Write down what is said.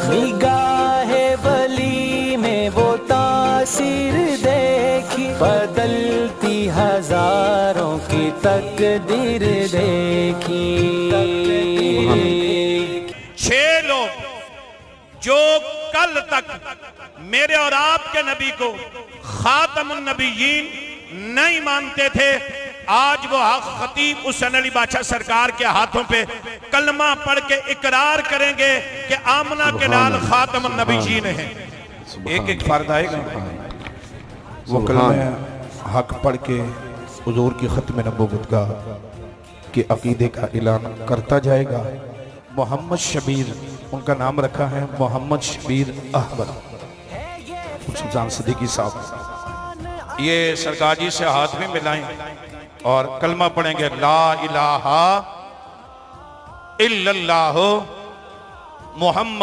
निगाहे वली में वो तासीर देखी, बदलती हजारों की तकदीर देखी। 6 लोग जो कल तक मेरे और आपके नबी को खातमुन नबीयीन नहीं मानते थे, आज वो खतीब हुसैन अली बादशाह सरकार के हाथों पे कलमा पढ़ के इकरार करेंगे कि आमना के लाल खातमुन नबीयीन है। एक एक फर्द आएगा, वो कलमा हक पढ़ के हुजूर की खत्म नबूवत का के अकीदे का ऐलान करता जाएगा। मोहम्मद शबीर उनका नाम रखा है, मोहम्मद शबीर अहमद सुल्तान सिद्दीकी साहब। ये सरकार जी से हाथ में मिलाएं और कलमा पढ़ेंगे, ला इलाहा इल्लल्लाह मुहम्मद